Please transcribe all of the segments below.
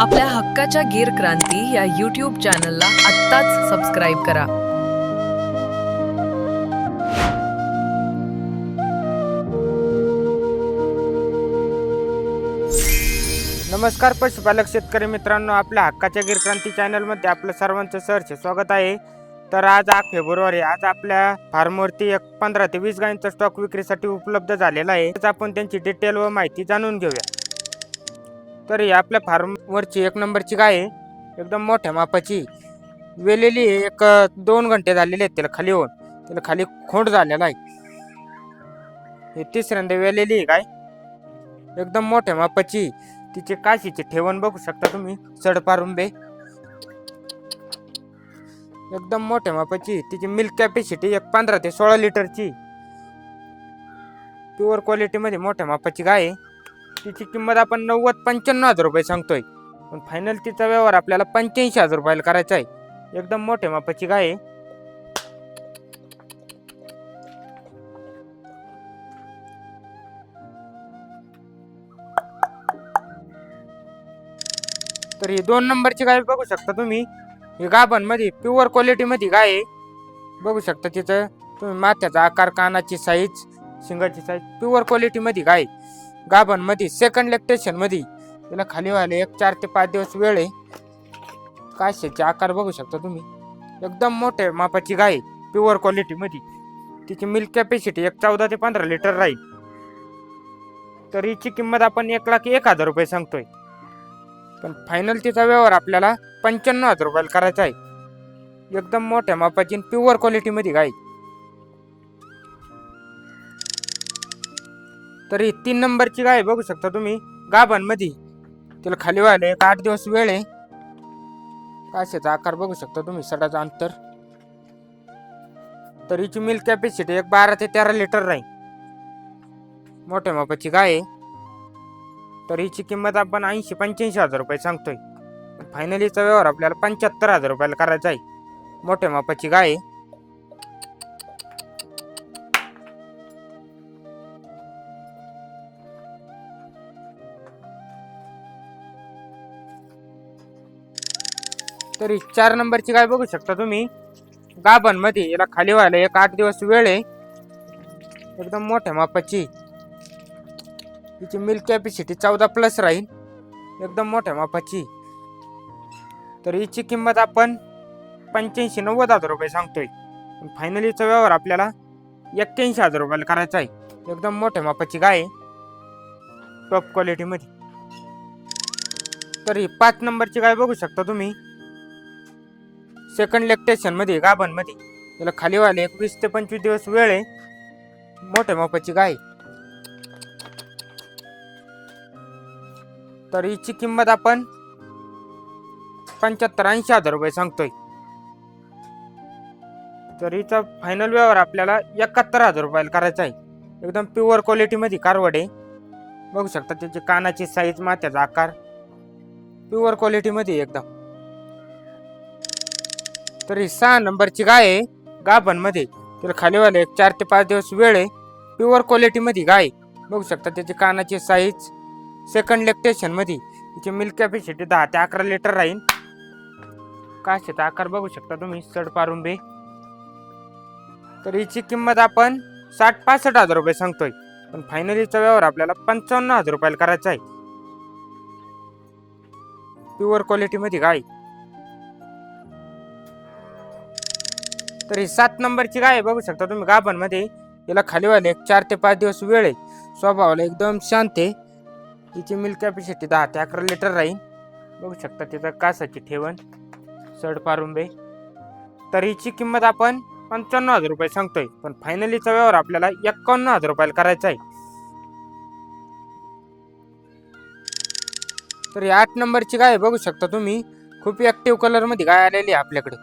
आपल्या हक्काच्या गीर क्रांती या यूट्यूब चॅनलला आत्ताच सबस्क्राईब करा. नमस्कार पशुपालक शेतकरी मित्रांनो, आपल्या हक्काच्या गीर क्रांती चॅनलमध्ये आपलं सर्वांचं सहर्ष स्वागत आहे. तर आज 8 फेब्रुवारी, आज आपल्या फार्मवरती 15 ते 20 गायींचा स्टॉक विक्रीसाठी उपलब्ध झालेला आहे. तर आपण त्यांची डिटेल व माहिती जाणून घेऊया. तर ही आपल्या फार्मवरची 1 नंबरची गाय आहे, एकदम मोठ्या मापाची, वेलेली आहे. 1-2 घंटे झालेले आहेत त्याला खाली होऊन, त्याला खाली खोंड झालेला आहे. हे तिसऱ्यांदा वेलेली आहे गाय, एकदम मोठ्या मापाची. तिचे काशीचे ठेवण बघू शकता तुम्ही, सडपारुंबे, एकदम मोठ्या मापाची. तिची मिल्क कॅपॅसिटी 15 ते 16 लिटरची, प्युअर क्वालिटी मध्ये मोठ्या मापाची गाय आहे. तिची किंमत आपण 90-95 हजार रुपये सांगतोय, पण फायनल तिचा व्यवहार आपल्याला 85,000 रुपयाला करायचा आहे. एकदम मोठ्या मापाची गाय आहे. तर ही 2 नंबरची गाय बघू शकता तुम्ही, ही गाभण मध्ये प्युअर क्वालिटी मध्ये गाय आहे. बघू शकता तिचं तुम्ही, माथ्याचा आकार, कानाची साईज, शिंगाची साईज, प्युअर क्वालिटी मध्ये गाय. गाभण मध्ये सेकंड लॅक्टेशन मध्ये, तिला खाली व्हायला 4 ते 5 दिवस वेळ आहे. काशाचे आकार बघू शकता तुम्ही, एकदम मोठ्या मापाची गाय, प्युअर क्वालिटी मध्ये. तिची मिल्क कॅपॅसिटी 14 ते 15 लिटर राहील. तर हिची किंमत आपण 1,01,000 रुपये सांगतोय, पण फायनल तिचा व्यवहार आपल्याला 95,000 रुपयाला करायचा आहे. एकदम मोठ्या मापाची प्युअर क्वालिटी मध्ये गाय. तर ही 3 नंबरची गाय बघू शकता तुम्ही, गाभण मध्ये, तिला खाली व्हायला 8 दिवस वेळ आहे. काशाचा आकार बघू शकता तुम्ही, सडाचं अंतर. तर हिची मिल्क कॅपॅसिटी 12 ते 13 लिटर राहील. मोठ्या मापाची गाय आहे. तर हिची किंमत आपण 80-85 हजार रुपये सांगतोय, फायनलीचा व्यवहार आपल्याला 75,000 रुपयाला करायचा आहे. मोठ्या मापाची गाय आहे. तर 4 नंबरची गाय बघू शकता तुम्ही, गाभण मध्ये, याला खाली व्हायला 8 दिवस वेळ आहे. एकदम मोठ्या मापाची. तिची मिल्क कॅपॅसिटी 14+ राहील, एकदम मोठ्या मापाची. तर हिची किंमत आपण 85-90 हजार रुपये सांगतोय, पण फायनलीचा व्यवहार आपल्याला 81,000 रुपयाला करायचा आहे. एकदम मोठ्या मापाची गाय, टॉप क्वालिटी मध्ये. तर ही 5 नंबरची गाय बघू शकता तुम्ही, सेकंड लॅक्टेशन मध्ये, गाभण मध्ये, त्याला खाली व्हायला 20 ते 25 दिवस वेळ आहे. मोठ्या मापाची गाय. तर हिची किंमत आपण 75-80 हजार रुपये सांगतोय. तर हिचा फायनल व्यवहार आपल्याला 71,000 रुपयाला करायचा आहे. एकदम प्युअर क्वालिटी मध्ये कारवड आहे. बघू शकता त्याची कानाची साईज, माथ्याचा आकार, प्युअर क्वालिटी मध्ये एकदम. तर ही 6 नंबरची गाय आहे, गाभण मध्ये, तिला खाली व्हायला 4 ते 5 दिवस वेळ आहे. प्युअर क्वालिटी मध्ये गाय. बघू शकता त्याची कानाची साईज, सेकंड लॅक्टेशन मध्ये. तिची मिल्क कॅपॅसिटी 10 ते 11 लिटर राहील. काशाचा आकार बघू शकता तुम्ही, सडपारुंबे. तर हिची किंमत आपण 60-65 हजार रुपये सांगतोय, पण फायनलीचा व्यवहार आपल्याला 55,000 रुपयाला करायचा आहे. प्युअर क्वालिटी मध्ये गाय. तर ही 7 नंबरची गाय बघू शकता तुम्ही, गाभण मध्ये, तिला खाली व्हायला 4 ते 5 दिवस वेळ आहे. स्वभावाला एकदम शांत आहे. तिची मिल्क कॅपॅसिटी 10 ते 11 लिटर राहील. बघू शकता तिचा कासाची ठेवण, सडपारुंबे. तर हिची किंमत आपण 55,000 रुपये सांगतोय, पण फायनलीचा व्यवहार आपल्याला 51,000 रुपयाला करायचा आहे. तर ही 8 नंबरची गाय बघू शकता तुम्ही, खूप ऍक्टिव्ह कलर मध्ये गाय आलेली आहे आपल्याकडे.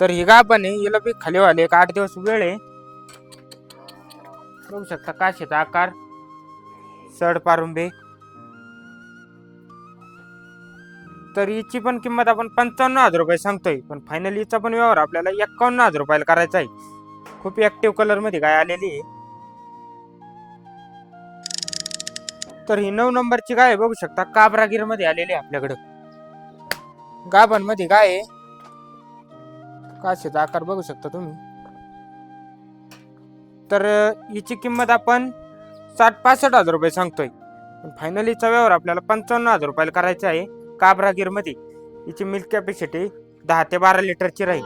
तर ही गाभण आहे, हिला बी खाली व्हायला 8 दिवस वेळ आहे. बघू शकता काशीचा आकार, सडपारुंबे. तर हिची पण किंमत आपण 55,000 रुपये सांगतोय, पण फायनली हिचा पण व्यवहार आपल्याला 51,000 रुपयाला करायचा आहे. खूप ऍक्टिव्ह कलर मध्ये गाय आलेली आहे. तर ही 9 नंबरची गाय आहे, बघू शकता काबरागीर मध्ये आलेली आहे आपल्याकडं. गाभण मध्ये गाय आहे. काशीचा आकार बघू शकता तुम्ही. तर हिची किंमत आपण 60-65 हजार रुपये सांगतोय. पण फायनलीचा व्यवहार आपल्याला 55 हजार रुपयाला करायचा आहे. काबरागीर मध्ये हिची मिल्क कॅपॅसिटी 10 ते 12 लिटरची राहील.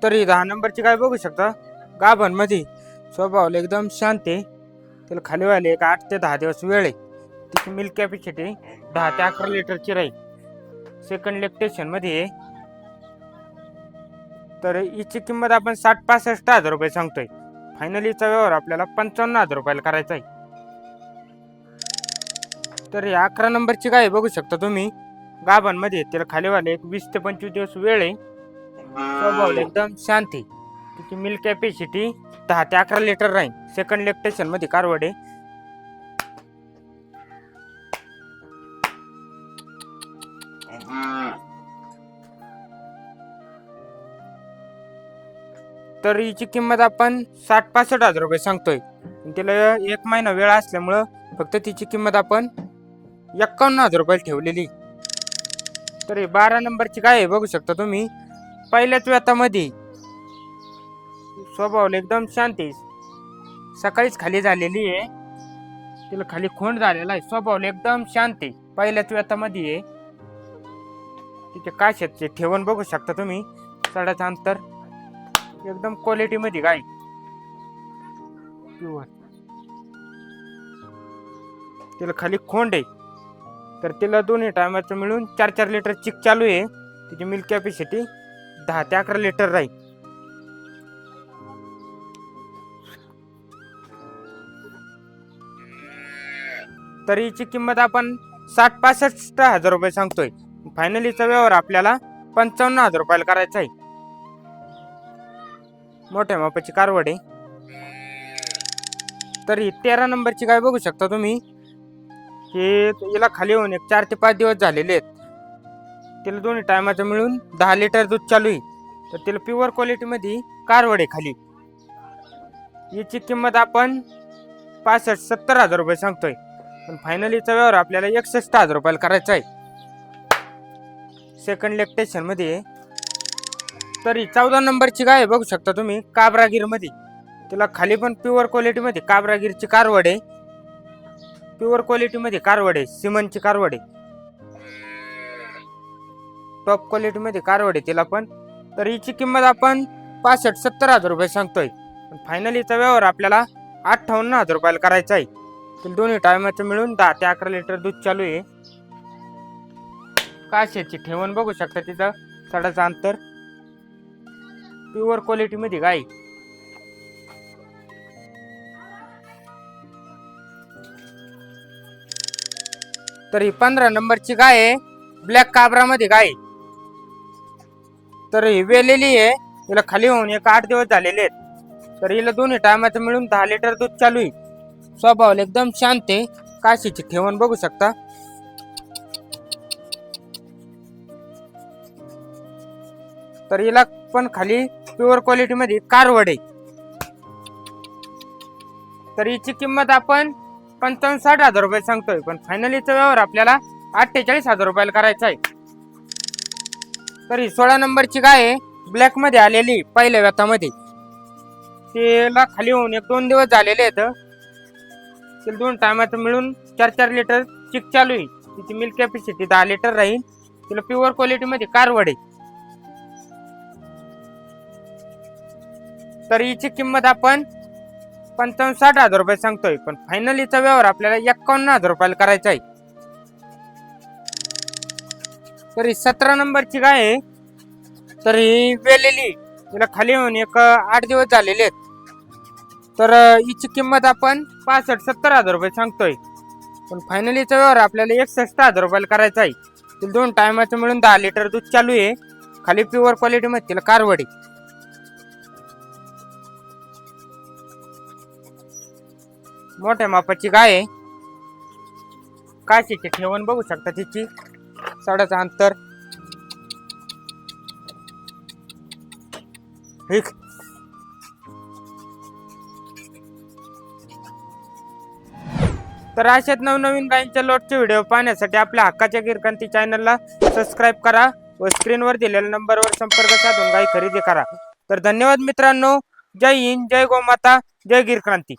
तर ही 10 नंबरची गाय बघू शकता गाभण मध्ये स्वभाव एकदम शांत आहे. त्याला खाली व्हायला एक 8 ते 10 दिवस वेळ आहे. तिची मिल्क कॅपॅसिटी 10 ते 11 लिटरची राहील. सेकंड लॅक्टेशन मध्ये आहे. तर हिची किंमत आपण 60-65 हजार रुपये सांगतोय. फायनलीचा व्यवहार आपल्याला 55 हजार रुपयाला करायचा आहे. तर ही 11 नंबरची गाय बघू शकता तुम्ही गाभण मध्ये. त्याला खाली व्हायला एक 20 ते 25 दिवस वेळ आहे. स्वभाव एकदम शांत आहे. तिची मिल्क कॅपॅसिटी 10 ते 11 लिटर राहील. सेकंड लॅक्टेशन मध्ये कारवड आहे. तर हिची किंमत आपण 60-65 हजार रुपये सांगतोय. तिला 1 महिना वेळ असल्यामुळं फक्त तिची किंमत आपण 51 हजार रुपये ठेवलेली. तर 12 नंबरची गाय आहे बघू शकता तुम्ही पहिल्याच व्यतामध्ये. स्वभाव एकदम शांत आहे. सकाळीच खाली झालेली आहे. तिला खाली खोंड झालेला आहे. स्वभाव एकदम शांत आहे. पहिल्याच व्यतामध्ये आहे. तिचे काशाचे ठेवण बघू शकता तुम्ही. सडाचं अंतर एकदम क्वालिटी मध्ये गाय प्युअर. तिला खाली खोंड आहे. तर तिला दोन्ही टायमाचं मिळून 4-4 लिटर चिक चालू आहे. तिची मिल्क कॅपॅसिटी 10 ते 11 लिटर राहील. तर हिची किंमत आपण 60-65 हजार रुपये सांगतोय. फायनलीचा व्यवहार आपल्याला 55 हजार रुपयाला करायचा आहे. मोठ्या मापाची कारवड आहे. तर ही 13 नंबरची गाय बघू शकता तुम्ही. हे हिला खाली होऊन एक 4 ते 5 दिवस झालेले आहेत. तिला दोन्ही टायमाचं मिळून 10 लिटर दूध चालू आहे. तर तिला प्युअर क्वालिटी मध्ये कारवड आहे खाली. हिची किंमत आपण 65-70 हजार रुपये सांगतोय. पण फायनलीचा व्यवहार आपल्याला 61 हजार रुपयाला करायचा आहे. सेकंड लॅक्टेशन मध्ये आहे. तर ही 14 नंबरची गाय बघू शकता तुम्ही काबरागीर मध्ये. तिला खाली पण प्युअर क्वालिटी मध्ये काबरागीरची कारवड आहे. प्युअर क्वालिटी मध्ये कारवड आहे. सिमनची कारवड आहे. टॉप क्वालिटी मध्ये कारवड आहे तिला पण. तर हिची किंमत आपण 65-70 हजार रुपये सांगतोय. पण फायनलीचा व्यवहार आपल्याला 58 हजार रुपयाला करायचा आहे. तिला दोन्ही टायमाचं मिळून 10 ते 11 लिटर दूध चालू आहे. काशाची ठेवण बघू शकता तिचं सडाचं अंतर. प्युअर क्वालिटी मध्ये गाय. तर ही 15 नंबरची गाय आहे ब्लॅक काबरा मध्ये गाय. तर ही वेलेली आहे. हिला खाली होऊन एक 8 दिवस झालेले आहेत. तर हिला दोन्ही टायमाचं मिळून 10 लिटर दूध चालू आहे. स्वभाव एकदम शांत आहे. काशीची ठेवण बघू शकता. तर हिला पण खाली प्युअर क्वालिटी मध्ये कारवड आहे. तर हिची किंमत आपण 55-60 हजार रुपये सांगतोय. पण फायनलीचा व्यवहार आपल्याला 48 हजार रुपयाला करायचा आहे. तर ही 16 नंबरची गाय आहे ब्लॅक मध्ये आलेली पहिल्या व्यतामध्ये. तिला खाली होऊन 1-2 दिवस झालेले आहेत. तिला 2 टायमाचं मिळून 4-4 लिटर चिक चालू आहे. तिची मिल्क कॅपॅसिटी 10 लिटर राहील. तिला प्युअर क्वालिटी मध्ये कारवड आहे. तर हिची किंमत आपण 55-60 हजार रुपये सांगतोय. पण फायनलीचा व्यवहार आपल्याला 51 हजार रुपयाला करायचा आहे. तर ही 17 नंबरची गाय आहे. तर ही वेलेली. तिला खाली होऊन एक 8 दिवस झालेले आहेत. तर हिची किंमत आपण 65-70 हजार रुपये सांगतोय. पण फायनलीचा व्यवहार आपल्याला 61 हजार रुपयाला करायचा आहे. तिला 2 टायमाचं मिळून 10 लिटर दूध चालू आहे. खाली प्युअर क्वालिटी मध्ये तिला कारवड आहे. मोठ्या मापाची गाय आहे. काशीची ठेवण बघू शकता तिची सडाचं अंतर. तर अशाच नवनवीन गायींच्या लोटचे व्हिडिओ पाहण्यासाठी आपल्या हक्काच्या गिरक्रांती चॅनलला सबस्क्राईब करा व स्क्रीनवर दिलेल्या नंबरवर संपर्क साधून गायी खरेदी करा. तर धन्यवाद मित्रांनो. जय हिंद, जय गोमाता, जय गिरक्रांती.